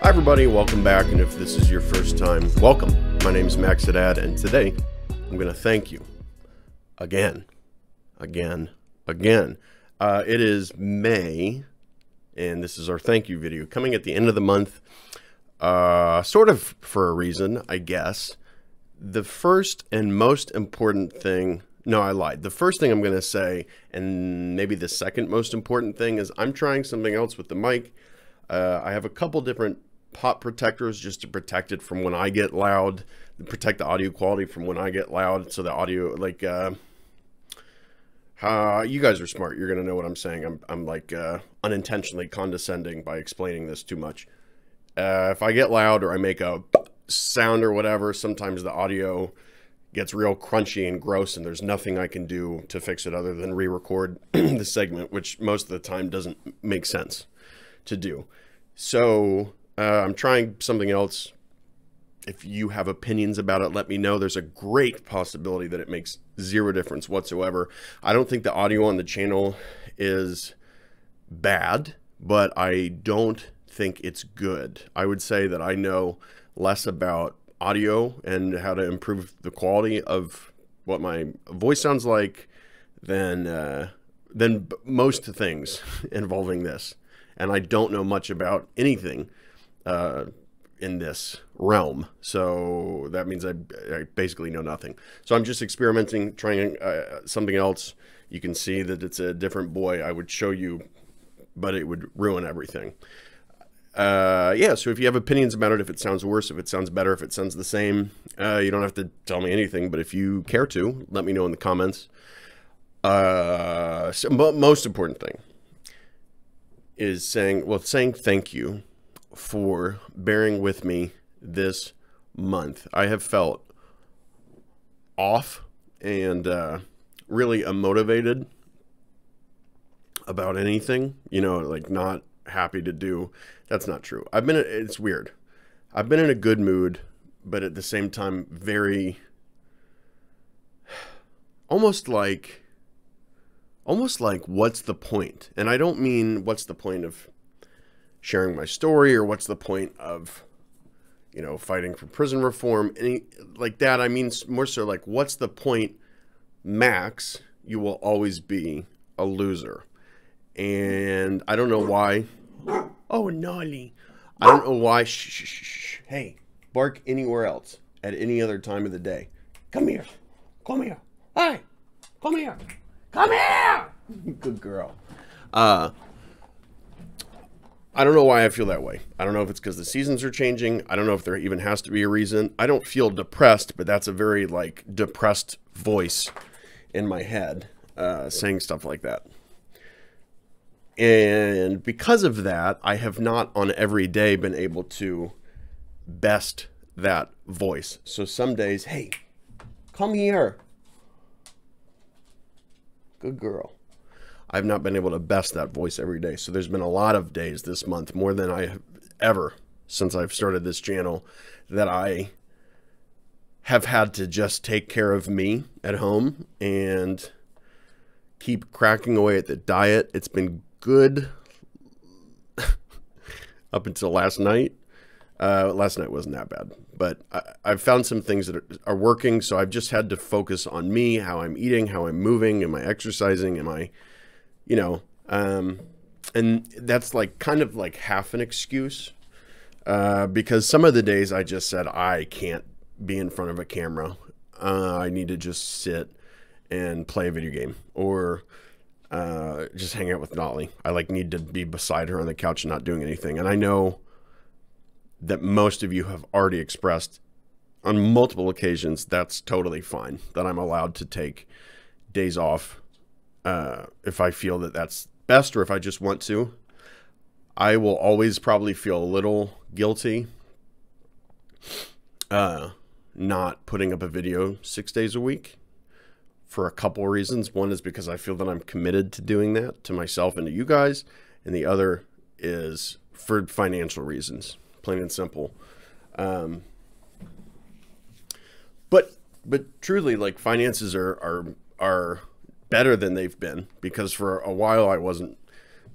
Hi everybody, welcome back, and if this is your first time, welcome. My name is Max Haddad, and today I'm going to thank you again. It is May, and this is our thank you video coming at the end of the month, sort of for a reason, I guess. The first and most important thing, no, I lied. The first thing I'm going to say, and maybe the second most important thing, is I'm trying something else with the mic. I have a couple different pop protectors just to protect it from when I get loud, protect the audio quality from when I get loud. So the audio, like, you guys are smart. You're going to know what I'm saying. I'm like unintentionally condescending by explaining this too much. If I get loud or I make a sound or whatever, sometimes the audio gets real crunchy and gross, and there's nothing I can do to fix it other than re-record the segment, which most of the time doesn't make sense to do. So I'm trying something else. If you have opinions about it, let me know. There's a great possibility that it makes zero difference whatsoever. I don't think the audio on the channel is bad, but I don't think it's good. I would say that I know less about audio and how to improve the quality of what my voice sounds like than most things involving this. And I don't know much about anything in this realm. So that means I basically know nothing. So I'm just experimenting, trying something else. You can see that it's a different boy. I would show you, but it would ruin everything. Yeah, so if you have opinions about it, if it sounds worse, if it sounds better, if it sounds the same, you don't have to tell me anything, but if you care to, let me know in the comments. But most important thing is saying thank you for bearing with me this month. I have felt off and really unmotivated about anything, you know, like not happy to do. That's not true. It's weird. I've been in a good mood, but at the same time, very, almost like what's the point? And I don't mean what's the point of sharing my story or what's the point of, you know, fighting for prison reform, any like that. I mean more so like, what's the point, Max? You will always be a loser. And I don't know why. Oh, Nolly. I don't know why. Shh. Hey, bark anywhere else at any other time of the day. Come here. Come here. Hey, come here. Come here. Good girl. I don't know why I feel that way. I don't know if it's because the seasons are changing. I don't know if there even has to be a reason. I don't feel depressed, but that's a very like depressed voice in my head saying stuff like that. And because of that, I have not on every day been able to best that voice. So some days, hey, come here. Good girl. I've not been able to best that voice every day. So there's been a lot of days this month, more than I have ever since I've started this channel, that I have had to just take care of me at home and keep cracking away at the diet. It's been good up until last night. Last night wasn't that bad, but I've found some things that are working. So I've just had to focus on me, how I'm eating, how I'm moving, am I exercising, am I, you know, and that's like kind of like half an excuse, because some of the days I just said, I can't be in front of a camera. I need to just sit and play a video game or just hang out with Nolly. I like need to be beside her on the couch and not doing anything. And I know that most of you have already expressed on multiple occasions that's totally fine, that I'm allowed to take days off if I feel that that's best, or if I just want to. I will always probably feel a little guilty not putting up a video 6 days a week, for a couple of reasons. One is because I feel that I'm committed to doing that to myself and to you guys. And the other is for financial reasons, plain and simple. But truly, like, finances are better than they've been, because for a while I wasn't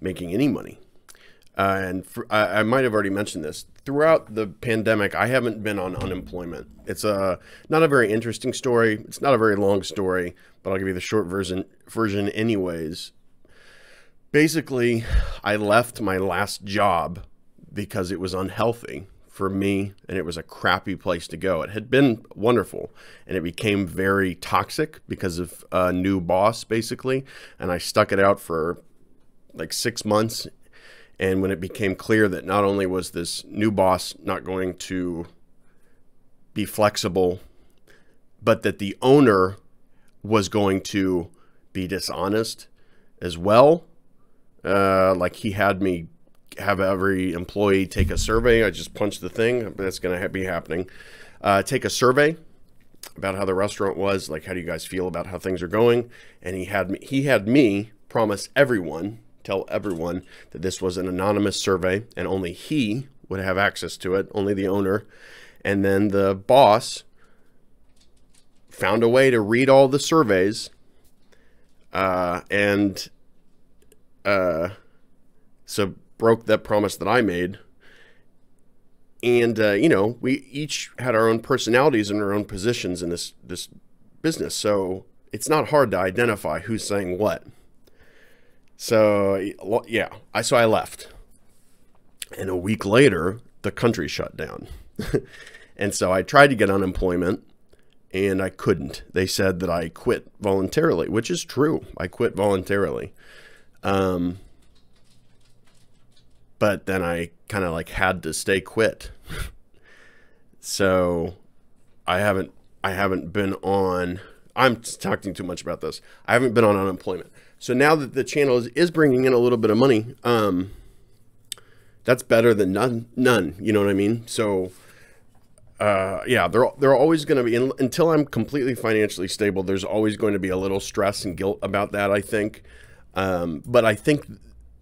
making any money. I might have already mentioned this. throughout the pandemic, I haven't been on unemployment. It's not a very interesting story. It's not a very long story, but I'll give you the short version anyways. Basically, I left my last job because it was unhealthy for me, and it was a crappy place to go. It had been wonderful, and it became very toxic because of a new boss, basically, and I stuck it out for like 6 months. And when it became clear that not only was this new boss not going to be flexible, but that the owner was going to be dishonest as well, like he had me have every employee take a survey. I just punched the thing. That's going to be happening. Take a survey about how the restaurant was, like, how do you guys feel about how things are going? And he had me promise tell everyone that this was an anonymous survey and only he would have access to it, only the owner. And then the boss found a way to read all the surveys, so broke that promise that I made. And, we each had our own personalities and our own positions in this business. So it's not hard to identify who's saying what. So, yeah, so I left. And a week later, the country shut down. And so I tried to get unemployment, and I couldn't. They said that I quit voluntarily, which is true. I quit voluntarily. But then I kind of like had to stay quit. So I haven't been on, I'm talking too much about this. I haven't been on unemployment. So now that the channel is bringing in a little bit of money, that's better than none. You know what I mean? So, yeah, they're always going to be, until I'm completely financially stable, there's always going to be a little stress and guilt about that, I think. But I think,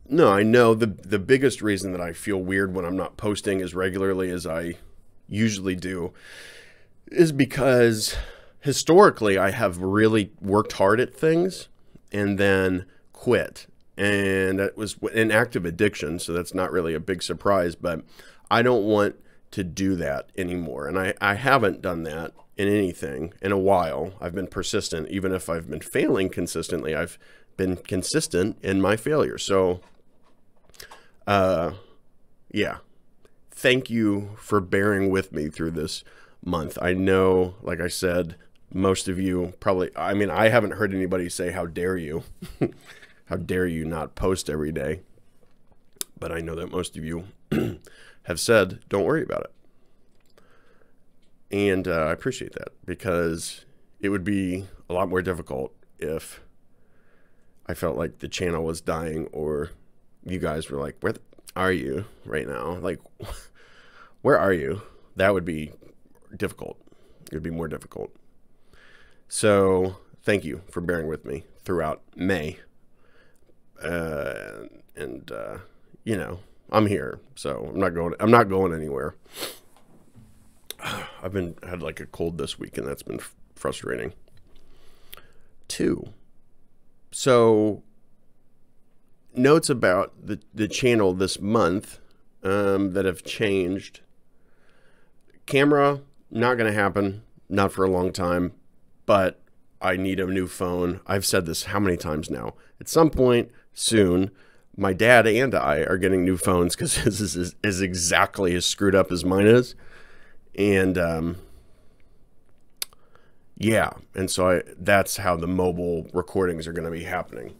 no, I know the biggest reason that I feel weird when I'm not posting as regularly as I usually do is because historically I have really worked hard at things and then quit. And that was an active addiction, so that's not really a big surprise, but I don't want to do that anymore. And I haven't done that in anything in a while. I've been persistent. Even if I've been failing consistently, I've been consistent in my failure. So, yeah, thank you for bearing with me through this month. I know, like I said, most of you probably, I mean, I haven't heard anybody say, how dare you? How dare you not post every day? But I know that most of you have said, don't worry about it. And I appreciate that, because it would be a lot more difficult if I felt like the channel was dying, or you guys were like, where are you right now? Like, where are you? That would be difficult. It would be more difficult. So thank you for bearing with me throughout May. You know, I'm here, so I'm not going anywhere. I've had like a cold this week, and that's been frustrating too. So notes about the channel this month, that have changed. Camera, not going to happen, not for a long time, but I need a new phone. I've said this how many times now? At some point soon, my dad and I are getting new phones, because his is exactly as screwed up as mine is. And yeah, and so that's how the mobile recordings are going to be happening.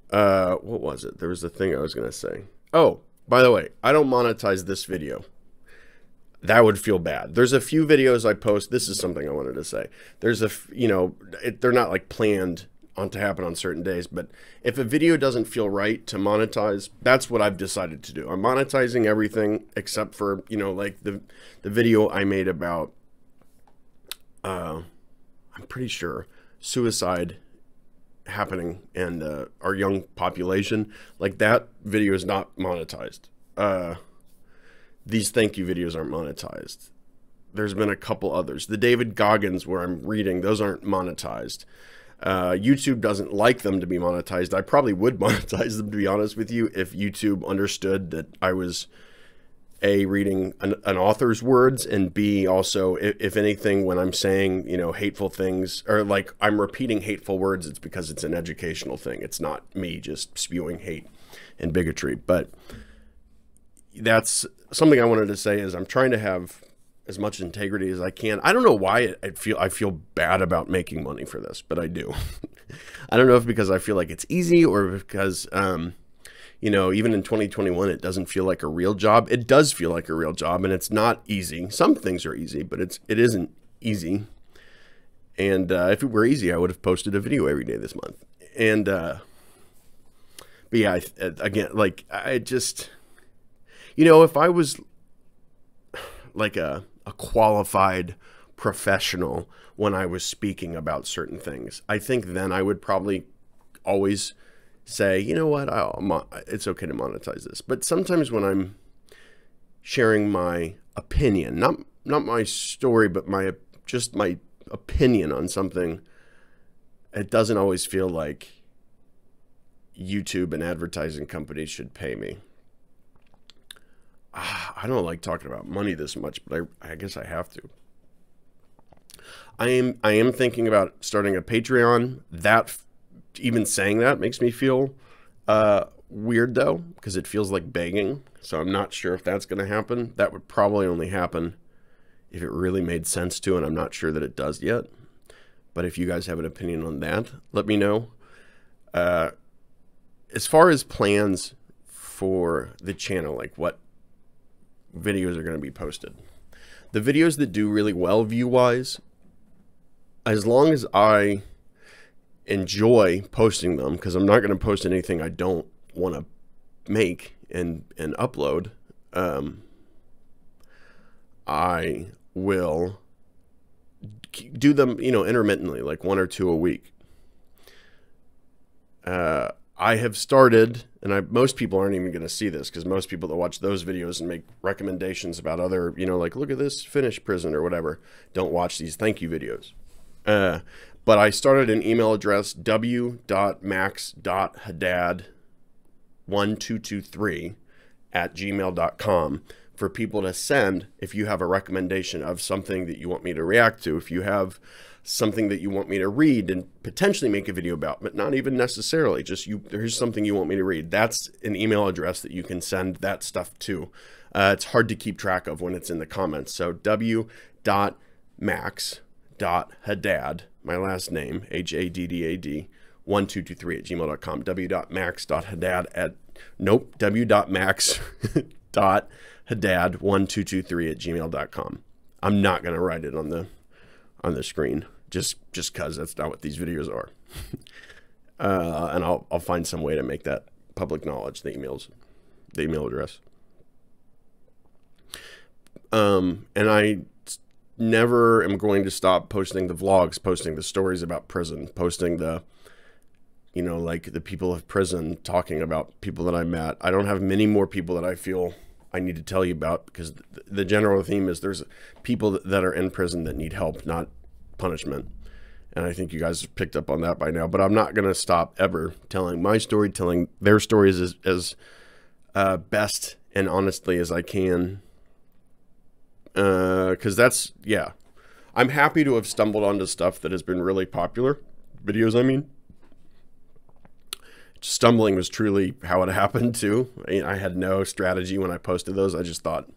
What was it? There was a thing I was going to say. Oh, by the way, I don't monetize this video. That would feel bad. There's a few videos I post. This is something I wanted to say. There's they're not like planned to happen on certain days, but if a video doesn't feel right to monetize, that's what I've decided to do. I'm monetizing everything except for, like the video I made about, I'm pretty sure, suicide happening and our young population. Like, that video is not monetized. These thank you videos aren't monetized. There's been a couple others. The David Goggins where I'm reading, those aren't monetized. YouTube doesn't like them to be monetized. I probably would monetize them, to be honest with you, if YouTube understood that I was A, reading an author's words, and B, also, if anything, when I'm saying, you know, hateful things, or like I'm repeating hateful words, it's because it's an educational thing. It's not me just spewing hate and bigotry. But that's something I wanted to say, is I'm trying to have as much integrity as I can. I don't know why I feel bad about making money for this, but I do. I don't know if because I feel like it's easy, or because, you know, even in 2021, it doesn't feel like a real job. It does feel like a real job, and it's not easy. Some things are easy, but it isn't easy. And if it were easy, I would have posted a video every day this month. And, but yeah, again, like, I just, you know, if I was like a qualified professional when I was speaking about certain things, I think then I would probably always say, you know what, it's okay to monetize this. But sometimes when I'm sharing my opinion, not my story, but just my opinion on something, it doesn't always feel like YouTube and advertising companies should pay me. I don't like talking about money this much, but I guess I have to. I am thinking about starting a Patreon. That, even saying that, makes me feel weird, though, because it feels like begging. So I'm not sure if that's going to happen. That would probably only happen if it really made sense to, and I'm not sure that it does yet. But if you guys have an opinion on that, let me know. As far as plans for the channel, like what videos are going to be posted, the videos that do really well view-wise, as long as I enjoy posting them, because I'm not going to post anything I don't want to make and upload, I will do them, you know, intermittently, like 1 or 2 a week. I have started, and most people aren't even going to see this, because most people that watch those videos and make recommendations about other, you know, like, look at this Finnish prison or whatever, don't watch these thank you videos. But I started an email address, w.max.haddad1223@gmail.com, for people to send if you have a recommendation of something that you want me to react to, if you have something that you want me to read and potentially make a video about, but not even necessarily, just here's something you want me to read. That's an email address that you can send that stuff to. It's hard to keep track of when it's in the comments. So w.max.haddad, my last name, Haddad, 1223@gmail.com, w.max.haddad w.max.haddad1223@gmail.com. I'm not going to write it on the screen, just because that's not what these videos are. And I'll find some way to make that public knowledge, the email address. And I never am going to stop posting the vlogs, posting the stories about prison, posting the, you know, like the people of prison, talking about people that I met. I don't have many more people that I feel I need to tell you about, because the general theme is there's people that are in prison that need help, not punishment. And I think you guys have picked up on that by now. But I'm not going to stop ever telling my story, telling their stories as best and honestly as I can. Because that's, yeah. I'm happy to have stumbled onto stuff that has been really popular. Videos, I mean. Stumbling was truly how it happened, too. I had no strategy when I posted those. I just thought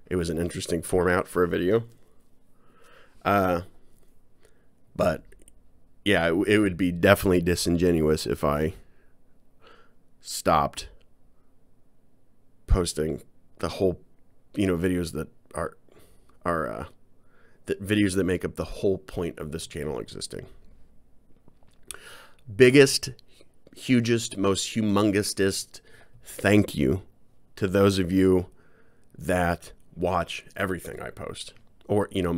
it was an interesting format for a video. But yeah, it would be definitely disingenuous if I stopped posting the whole, you know, videos that are the videos that make up the whole point of this channel existing. Biggest, hugest, most humongous thank you to those of you that watch everything I post, or, you know,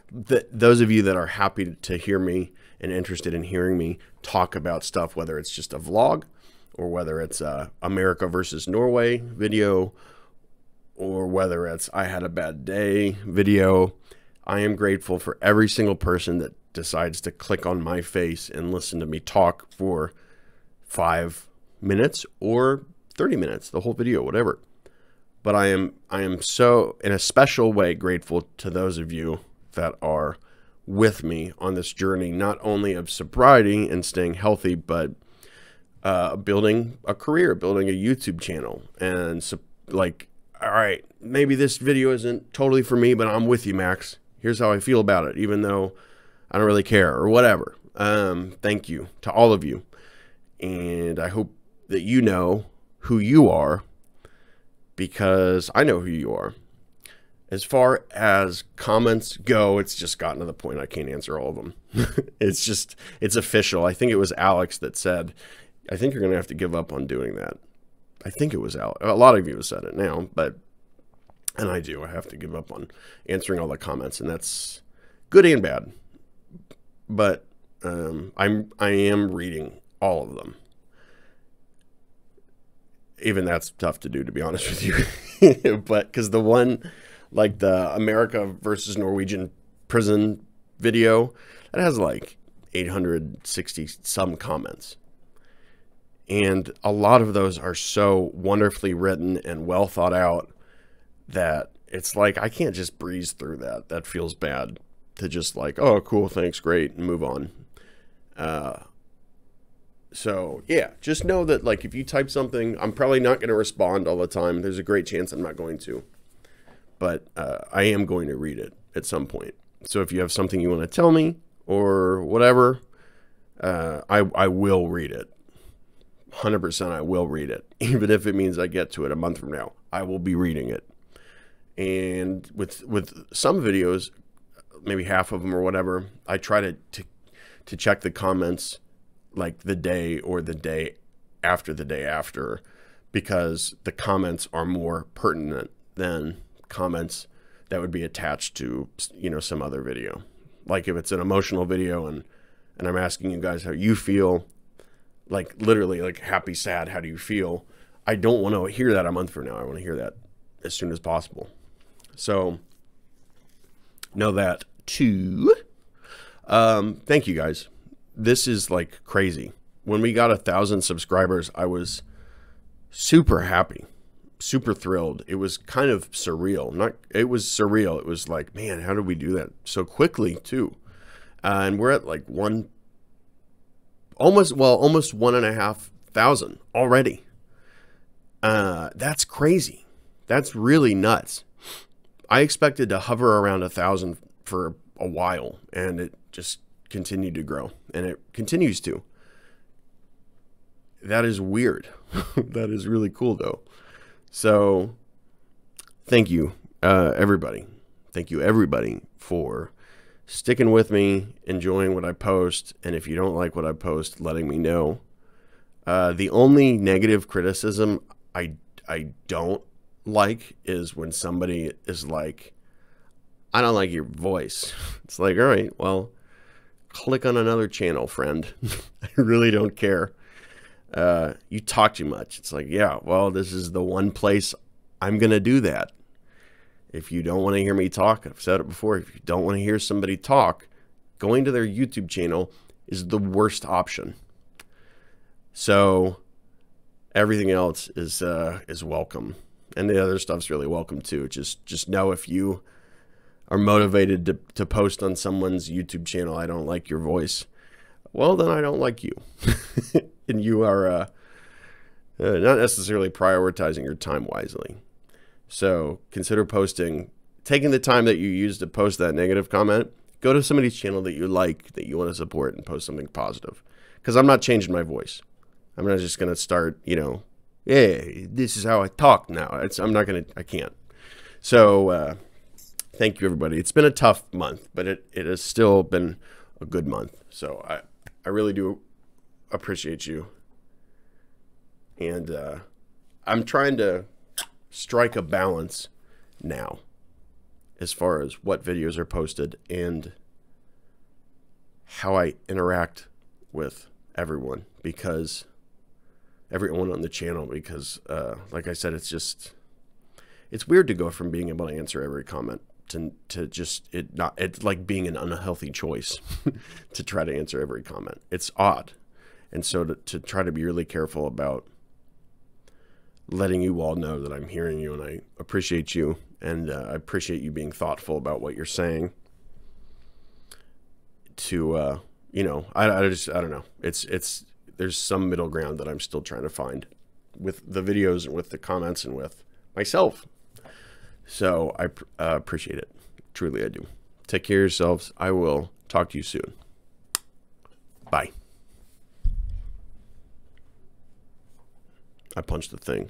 those of you that are happy to hear me and interested in hearing me talk about stuff, whether it's just a vlog or whether it's a America versus Norway video, or whether it's I had a bad day video. I am grateful for every single person that decides to click on my face and listen to me talk for 5 minutes or 30 minutes, the whole video, whatever. But I am so, in a special way, grateful to those of you that are with me on this journey, not only of sobriety and staying healthy, but building a career, building a YouTube channel. And so, like, all right, maybe this video isn't totally for me, but I'm with you, Max. Here's how I feel about it, even though I don't really care or whatever. Thank you to all of you. And I hope that you know who you are, because I know who you are. As far as comments go, it's just gotten to the point I can't answer all of them. It's official. I think it was Alex that said, I think you're going to have to give up on doing that. I think it was Alex. A lot of you have said it now, and I do. I have to give up on answering all the comments, and that's good and bad. But I am reading all of them. Even that's tough to do, to be honest with you. But because the one, like the America versus Norwegian prison video, that has like 860 some comments. And a lot of those are so wonderfully written and well thought out that it's like, I can't just breeze through that. That feels bad to just like, oh, cool, thanks, great, and move on. So yeah, just know that, like, if you type something, I'm probably not going to respond all the time. There's a great chance I'm not going to, but I am going to read it at some point. So if you have something you want to tell me or whatever, I will read it. 100% I will read it. Even if it means I get to it a month from now, I will be reading it. And with some videos, maybe half of them or whatever, I try to check the comments like the day or the day after, because the comments are more pertinent than comments that would be attached to, you know, some other video. Like if it's an emotional video and I'm asking you guys how you feel, like literally like happy, sad, how do you feel? I don't want to hear that a month from now. I want to hear that as soon as possible. So know that too. Thank you guys. This is like crazy. When we got 1,000 subscribers, I was super happy, super thrilled. It was kind of surreal. It was surreal. It was like, man, how did we do that so quickly too? And we're at like almost 1,500 already. That's crazy. That's really nuts. I expected to hover around 1,000 for a while, and it just continued to grow, and it continues to. That is weird. That is really cool though. So thank you, everybody. Thank you everybody for sticking with me, enjoying what I post, and if you don't like what I post, letting me know. The only negative criticism I don't like is when somebody is like, I don't like your voice. It's like, all right, well, click on another channel, friend. I really don't care. You talk too much. It's like, yeah, well, this is the one place I'm going to do that. If you don't want to hear me talk, I've said it before, if you don't want to hear somebody talk, going to their YouTube channel is the worst option. So everything else is welcome. And the other stuff's really welcome too. Just know if you are motivated to post on someone's YouTube channel, I don't like your voice, well, then I don't like you. And you are not necessarily prioritizing your time wisely. So consider taking the time that you use to post that negative comment, go to somebody's channel that you like, that you want to support, and post something positive. Because I'm not changing my voice. I'm not just going to start, you know, yeah, this is how I talk now. I can't. So thank you, everybody. It's been a tough month, but it has still been a good month. So I really do appreciate you. And I'm trying to strike a balance now as far as what videos are posted and how I interact with everyone on the channel, because like I said, it's weird to go from being able to answer every comment to just it's like being an unhealthy choice to try to answer every comment. It's odd. And so to try to be really careful about letting you all know that I'm hearing you and I appreciate you, and I appreciate you being thoughtful about what you're saying. To you know, I don't know. It's there's some middle ground that I'm still trying to find with the videos and with the comments and with myself. So I appreciate it. Truly, I do. Take care of yourselves. I will talk to you soon. Bye. I punched the thing.